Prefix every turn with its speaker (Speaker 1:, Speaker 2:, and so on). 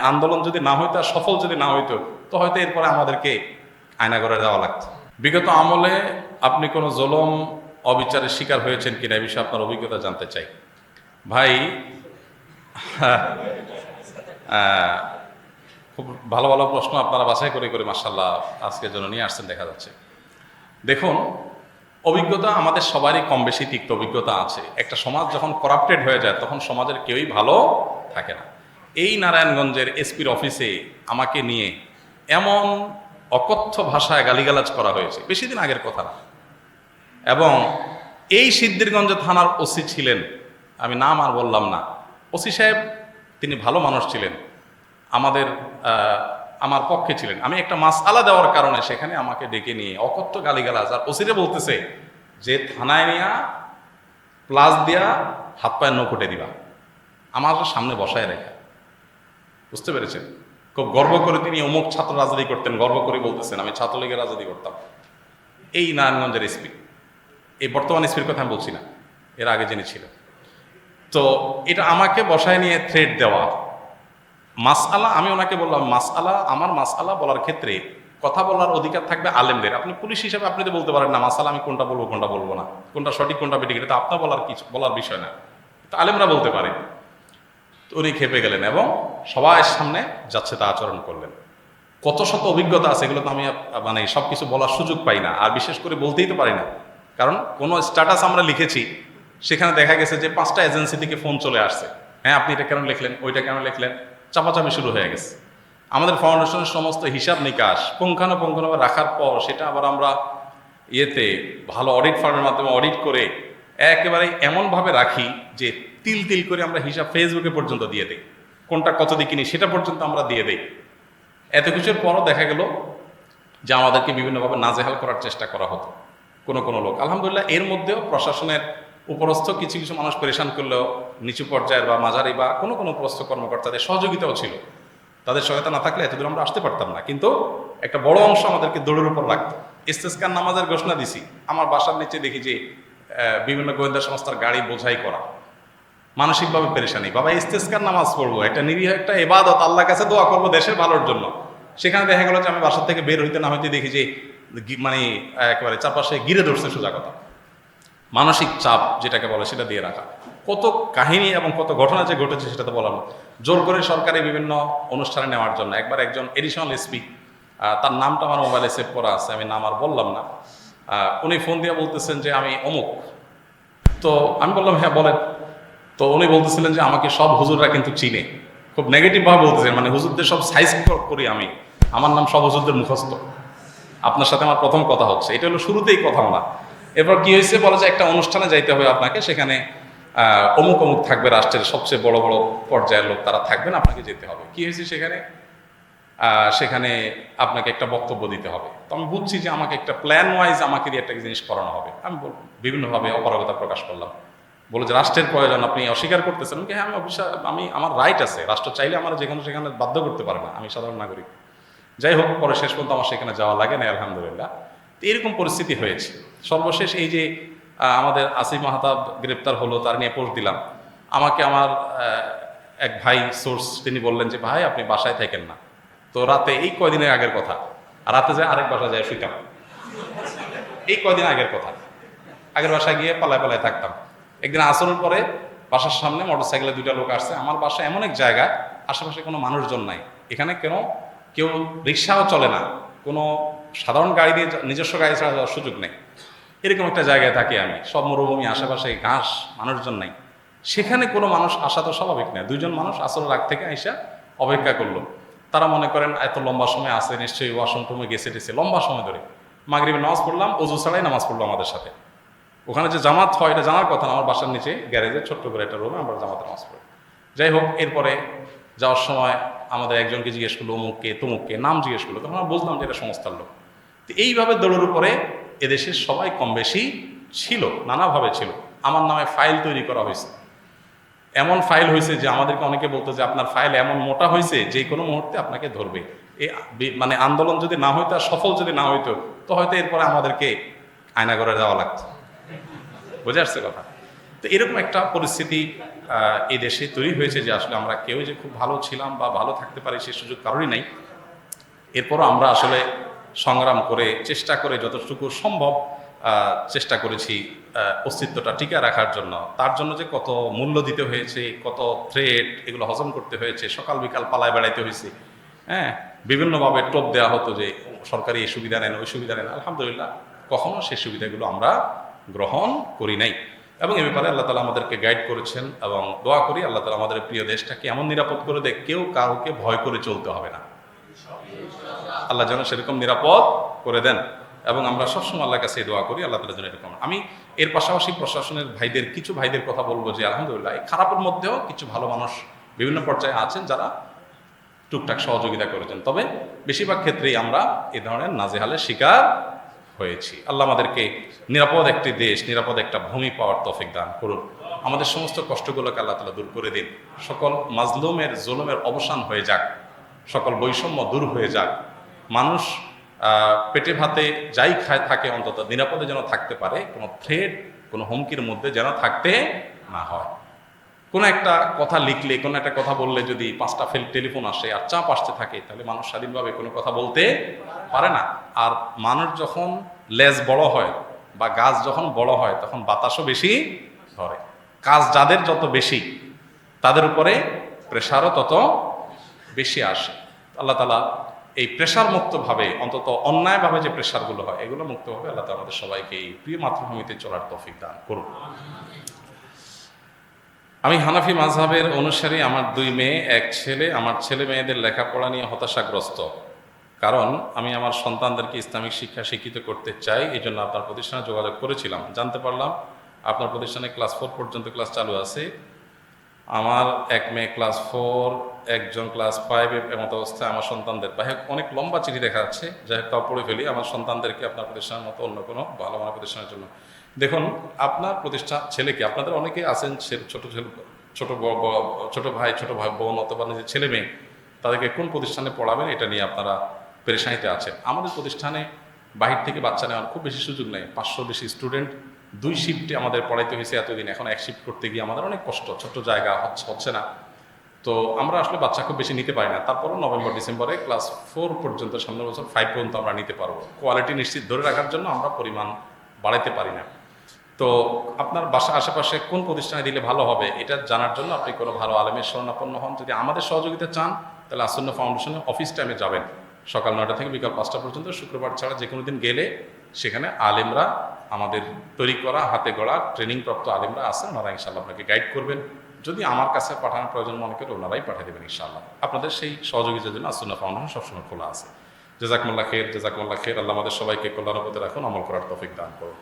Speaker 1: আন্দোলন যদি না হইতো আর সফল যদি না হইতো তো হয়তো এরপরে আমাদেরকে আয়নাঘরে যাওয়া লাগতো। বিগত আমলে আপনি কোনো জুলুম অবিচারের শিকার হয়েছেন কিনা এই বিষয়ে আপনার অভিজ্ঞতা জানতে চাই। ভাই, খুব ভালো ভালো প্রশ্ন আপনারা বাছাই করে করে মাশাআল্লাহ আজকের জন্য নিয়ে আসছেন দেখা যাচ্ছে। দেখুন, অভিজ্ঞতা আমাদের সবারই কম বেশি তিক্ত অভিজ্ঞতা আছে। একটা সমাজ যখন করাপ্টেড হয়ে যায় তখন সমাজের কেউই ভালো থাকে না। এই নারায়ণগঞ্জের এসপির অফিসে আমাকে নিয়ে এমন অকথ্য ভাষায় গালিগালাজ করা হয়েছে, বেশি দিন আগের কথা না। এবং এই সিদ্ধিরগঞ্জ থানার ওসি ছিলেন, আমি নাম আর বললাম না, ওসি সাহেব তিনি ভালো মানুষ ছিলেন, আমার পক্ষে ছিলেন। আমি একটা মাসআলা দেওয়ার কারণে সেখানে আমাকে ডেকে নিয়ে অকথ্য গালিগালাজ, আর ওসিরে বলতেছে যে থানায় নিয়ে প্লাস দিয়া হাত পায়ের নৌকটে দিবা, আমার সামনে বসায় রেখে। বুঝতে পেরেছেন? খুব গর্ব করে তিনি অমুক ছাত্র রাজনীতি করতেন, গর্ব করে বলতেছেন আমি ছাত্রলীগের রাজনীতি করতাম। এই নারায়ণগঞ্জের এসপি, এই বর্তমান এসপির কথা আমি বলছি না, এর আগে যিনি ছিলেন। তো এটা আমাকে বসায় নিয়ে থ্রেট দেওয়া, মাসআলা, আমি ওনাকে বললাম আমার মাসআলা বলার ক্ষেত্রে কথা বলার অধিকার থাকবে আলেমদের। আপনি পুলিশ হিসেবে আপনি তো বলতে পারেন না মাসআলা আমি কোনটা বলবো কোনটা বলবো না, কোনটা সঠিক কোনটা বেঠিক, এটা তো আপনার বলার বিষয় না, তো আলেমরা বলতে পারে। তো উনি খেপে গেলেন এবং সবার সামনে যাচ্ছে তা আচরণ করলেন। কত শত অভিজ্ঞতা আছে, এগুলো তো আমি মানে সব কিছু বলার সুযোগ পাই না, আর বিশেষ করে বলতেই তো পারি না, কারণ কোনো স্ট্যাটাস আমরা লিখেছি সেখানে দেখা গেছে যে 5টা এজেন্সি থেকে ফোন চলে আসছে, হ্যাঁ আপনি এটা কেন লিখলেন, ওইটা কেন লিখলেন, চাপাচাপি শুরু হয়ে গেছে। আমাদের ফাউন্ডেশনের সমস্ত হিসাব নিকাশ পুঙ্খানুপুঙ্খভাবে রাখার পর সেটা আবার আমরা ভালো অডিট ফার্মের মাধ্যমে অডিট করে একেবারে এমনভাবে রাখি যে তিল তিল করে আমরা হিসাব ফেসবুকে পর্যন্ত দিয়ে দিই, কোনটা কত দিয়ে কিনি সেটা পর্যন্ত আমরা দিয়ে দিই। এত কিছুর পরও দেখা গেল যে আমাদেরকে বিভিন্নভাবে নাজেহাল করার চেষ্টা করা হতো কোনো কোনো লোক। আলহামদুলিল্লাহ এর মধ্যেও প্রশাসনের উপরস্থ কিছু কিছু মানুষ পরেশান করলেও নিচু পর্যায়ের বা মাঝারি বা কোনো কোনো উপরস্থ কর্মকর্তাদের সহযোগিতাও ছিল, তাদের সহায়তা না থাকলে এতদূর আমরা আসতে পারতাম না। কিন্তু একটা বড় অংশ আমাদেরকে দৌড়ের উপর রাখতো। ইস্তেসকার নামাজের ঘোষণা দিছি, আমার বাসার নিচে দেখি যে বিভিন্ন গোয়েন্দা সংস্থার গাড়ি বোঝাই করা, মানসিকভাবে পেরেশানি। বাবা ইস্তেসকার নামাজ পড়বো, একটা নিরীহ একটা ইবাদত, আল্লাহর কাছে দোয়া করবো দেশের ভালোর জন্য। সেখানে দেখা গেল যে আমি বাসার থেকে বের হইতে না হইতে দেখি যে মানে একেবারে চারপাশে ঘিরে ধরছে, সোজা কথা। মানসিক চাপ যেটাকে বলে সেটা দিয়ে রাখা, কত কাহিনী এবং কত ঘটনা যে ঘটেছে সেটা তো বলানো। জোর করে সরকারি বিভিন্ন অনুষ্ঠানে নেওয়ার জন্য একবার একজন এডিশনাল এসপি, তার নামটা আমার মোবাইলে সেভ করা আছে, আমি নাম আর বললাম না, উনি ফোন দিয়ে বলতেছেন যে আমি অমুক। তো আমি বললাম হ্যাঁ বলেন। তো উনি বলতেছিলেন যে আমাকে সব হুজুররা কিন্তু চিনে, খুব নেগেটিভভাবে বলতেছেন, মানে হুজুরদের সব সাইজ করি আমি, আমার নাম সব হুজুরদের মুখস্থ, আপনার সাথে আমার প্রথম কথা হচ্ছে। এটা হলো শুরুতেই কথা না। এরপর কি হয়েছে বলে যে একটা অনুষ্ঠানে যাইতে হবে আপনাকে, সেখানে অমুক অমুক থাকবে, রাষ্ট্রের সবচেয়ে বড় বড় পর্যায়ের লোক তারা থাকবেন, আপনাকে যেতে হবে। কি হয়েছে সেখানে আপনাকে একটা বক্তব্য দিতে হবে। তো আমি বুঝছি যে আমাকে একটা প্ল্যান ওয়াইজ আমাকে দিয়ে একটা জিনিস করানো হবে। আমি বিভিন্নভাবে অপারগতা প্রকাশ করলাম, বলে যে রাষ্ট্রের প্রয়োজন আপনি অস্বীকার করতেছেন। হ্যাঁ আমি আমার রাইট আছে, রাষ্ট্র চাইলে আমার যেখানে সেখানে বাধ্য করতে পারে না, আমি সাধারণ নাগরিক। যাই হোক, পরে শেষ পর্যন্ত আমার সেখানে যাওয়া লাগে না আলহামদুলিল্লাহ। তো এরকম পরিস্থিতি হয়েছে। সর্বশেষ এই যে আমাদের আসিফ মাহতাব গ্রেপ্তার হলো, তার নিয়ে পোস্ট দিলাম, আমাকে আমার এক ভাই সোর্স তিনি বললেন যে ভাই আপনি বাসায় থাকেন না। তো রাতে, এই কয়দিনের আগের কথা, রাতে যায় আরেক বাসা যায় শুইতাম, এই কয়দিন আগের কথা, আগের বাসায় গিয়ে পালায় পালায় থাকতাম। একদিন আসরের পরে বাসার সামনে মোটরসাইকেলে 2টা লোক আসছে। আমার বাসা এমন এক জায়গায় আশেপাশে কোনো মানুষজন নাই, এখানে কেউ রিক্সাও চলে না, কোনো সাধারণ গাড়ি দিয়ে নিজস্ব গাড়ি ছাড়া যাওয়ার সুযোগ নেই, এরকম একটা জায়গায় থাকি আমি। সব মরুভূমি, আশেপাশে ঘাস, মানুষজন নাই। সেখানে কোনো মানুষ আসা তো স্বাভাবিক না। 2জন মানুষ আসরের আগ থেকে আইসা অপেক্ষা করলো। তারা মনে করেন এত লম্বা সময় আসে, নিশ্চয়ই ওয়াশরুমে গেছে লম্বা সময় ধরে। মাগরিবের নামাজ পড়লাম, ওযু ছাড়াই নামাজ পড়লো আমাদের সাথে। ওখানে যে জামাত হয় এটা জানার কথা না, আমার বাসার নিচে গ্যারেজে ছোট্ট করে একটা রুমে আমরা জামাতের নামাজ পড়ি। যাই হোক, এরপরে যাওয়ার সময় আমাদের একজনকে জিজ্ঞেস করলো অমুককে তমুককে, নাম জিজ্ঞেস করলো, তখন আমরা বুঝলাম যে এটা সংস্থার লোক। তো এইভাবে দৌড়ের উপরে এদেশের সবাই কম বেশি ছিল, নানাভাবে ছিল। আমার নামে ফাইল তৈরি করা হয়েছে, এমন ফাইল হয়েছে যে আমাদেরকে অনেকে বলতো যে আপনার ফাইল এমন মোটা হয়েছে যে কোনো মুহূর্তে আপনাকে ধরবে। মানে আন্দোলন যদি না হইতো আর সফল যদি না হইতো তো হয়তো এরপরে আমাদেরকে আয়নাঘরে যাওয়া লাগতো। বুঝে আসছে কথা? তো তো এরকম একটা পরিস্থিতি এই দেশে তৈরি হয়েছে যে আসলে আমরা কেউ যে খুব ভালো ছিলাম বা ভালো থাকতে পারি সেই সুযোগ কারোরই নাই। এরপরও আমরা আসলে সংগ্রাম করে চেষ্টা করে যতটুকু সম্ভব চেষ্টা করেছি অস্তিত্বটা টিকে রাখার জন্য। তার জন্য যে কত মূল্য দিতে হয়েছে, কত থ্রেট, এগুলো হজম করতে হয়েছে, সকাল বিকাল পালায় বেড়াইতে হয়েছে, হ্যাঁ, বিভিন্নভাবে টোপ দেওয়া হতো যে সরকারি এই সুবিধা নেন ওই সুবিধা নেন। আলহামদুলিল্লাহ কখনো সেই সুবিধাগুলো আমরা গ্রহণ করি নাই, এবং এ ব্যাপারে আল্লাহ তালা আমাদেরকে গাইড করেছেন। এবং দোয়া করি আল্লাহ তালা আমাদের প্রিয় দেশটাকে এমন নিরাপদ করে দেয় কেউ কাউকে ভয় করে চলতে হবে না। আল্লাহ যেন সেরকম নিরাপদ করে দেন, এবং আমরা সবসময় আল্লাহর কাছে দোয়া করি আল্লাহ তালা যেন এরকম। আমি এর পাশাপাশি প্রশাসনের ভাইদের, কিছু ভাইদের কথা বলবো যে আলহামদুলিল্লাহ এই খারাপের মধ্যেও কিছু ভালো মানুষ বিভিন্ন পর্যায়ে আছেন যারা টুকটাক সহযোগিতা করেছেন। তবে বেশিরভাগ ক্ষেত্রেই আমরা এ ধরনের নাজেহালের শিকার হয়েছি। আল্লাহ আমাদেরকে নিরাপদ একটি দেশ, নিরাপদ একটা ভূমি পাওয়ার তৌফিক দান করুন। আমাদের সমস্ত কষ্টগুলোকে আল্লাহ তাআলা দূর করে দিন। সকল মাজলুমের জুলুমের অবসান হয়ে যাক, সকল বৈষম্য দূর হয়ে যাক। মানুষ পেটে ভাতে যাই খায় থাকে অন্তত নিরাপদে যেন থাকতে পারে, কোনো থ্রেট, কোনো হুমকির মধ্যে যেন থাকতে না হয়। কোনো একটা কথা লিখলে, কোনো একটা কথা বললে যদি 5টা টেলিফোন আসে আর চাপ আসতে থাকে, তাহলে মানুষ স্বাধীনভাবে কোনো কথা বলতে পারে না। আর মানুষ যখন লেজ বড় হয় বা গাছ যখন বড় হয় তখন বাতাসও বেশি ধরে। কাজ যাদের যত বেশি তাদের উপরে প্রেশারও তত বেশি আসে। আল্লাহ তাআলা এই প্রেশার মুক্তভাবে, অন্তত অন্যায়ভাবে যে প্রেশারগুলো হয় এগুলো মুক্তভাবে আল্লাহ তাআলা আমাদের সবাইকে এই প্রিয় মাতৃভূমিতে চলার তৌফিক দান করুন। আমি হানাফি মাযহাবের অনুসারী। আমার 2 মেয়ে 1 ছেলে। আমার ছেলে মেয়েদের লেখাপড়া নিয়ে হতাশাগ্রস্ত, কারণ আমি আমার সন্তানদেরকে ইসলামিক শিক্ষা শিক্ষিত করতে চাই। এই জন্য আপনার প্রতিষ্ঠানে যোগাযোগ করেছিলাম। জানতে পারলাম আপনার প্রতিষ্ঠানে ক্লাস 4 পর্যন্ত ক্লাস চালু আছে। আমার 1 মেয়ে ক্লাস 4, একজন ক্লাস 5 এমত অবস্থায় আমার সন্তানদের, বা অনেক লম্বা চিঠি দেখা যাচ্ছে, যাই হোক তাও পড়ে ফেলি। আমার সন্তানদেরকে আপনার প্রতিষ্ঠানের মতো অন্য কোনো ভালো মানের প্রতিষ্ঠানের জন্য দেখুন। আপনার প্রতিষ্ঠান ছেলেকে, আপনাদের অনেকে আছেন ছোট ভাই বোন অথবা নিজের ছেলে মেয়ে, তাদেরকে কোন প্রতিষ্ঠানে পড়াবেন এটা নিয়ে আপনারা পেরেশানিতে আছেন। আমাদের প্রতিষ্ঠানে বাহির থেকে বাচ্চা নেওয়ার খুব বেশি সুযোগ নেই। 500 বেশি স্টুডেন্ট, 2 শিফটে আমাদের পড়াইতে হয়েছে এতদিন। এখন 1 শিফট করতে গিয়ে আমাদের অনেক কষ্ট, ছোট্ট জায়গা হচ্ছে না। তো আমরা আসলে বাচ্চা খুব বেশি নিতে পারি না। তারপরও নভেম্বর ডিসেম্বরে ক্লাস 4 পর্যন্ত, সামনের বছর 5 পর্যন্ত আমরা নিতে পারবো। কোয়ালিটি নিশ্চিত ধরে রাখার জন্য আমরা পরিমাণ বাড়াইতে পারি না। তো আপনার বাসার আশেপাশে কোন প্রতিষ্ঠানে দিলে ভালো হবে এটা জানার জন্য আপনি কোনো ভালো আলেমের শরণাপন্ন হন। যদি আমাদের সহযোগিতা চান তাহলে আসুন্নাহ ফাউন্ডেশনের অফিস টাইমে যাবেন, সকাল 9টা থেকে বিকাল 5টা পর্যন্ত। শুক্রবার ছাড়া যে কোনো দিন গেলে সেখানে আলেমরা, আমাদের তৈরি করা হাতে গড়া ট্রেনিংপ্রাপ্ত আলেমরা আছেন, ওনারা ইনশাআল্লাহ আপনাকে গাইড করবেন। যদি আমার কাছে পাঠানোর প্রয়োজন মনে করে ওনারাই পাঠিয়ে দেবেন ইনশাআল্লাহ। আপনাদের সেই সহযোগিতার জন্য আসুন্নাহ ফাউন্ডেশন সবসময় খোলা আছে। জাযাকুমুল্লাহ খের, জাযাকুমুল্লাহ খের। আল্লাহ আমাদের সবাইকে কল্যাণ পথে রাখুন, আমল করার তৌফিক দান করুন।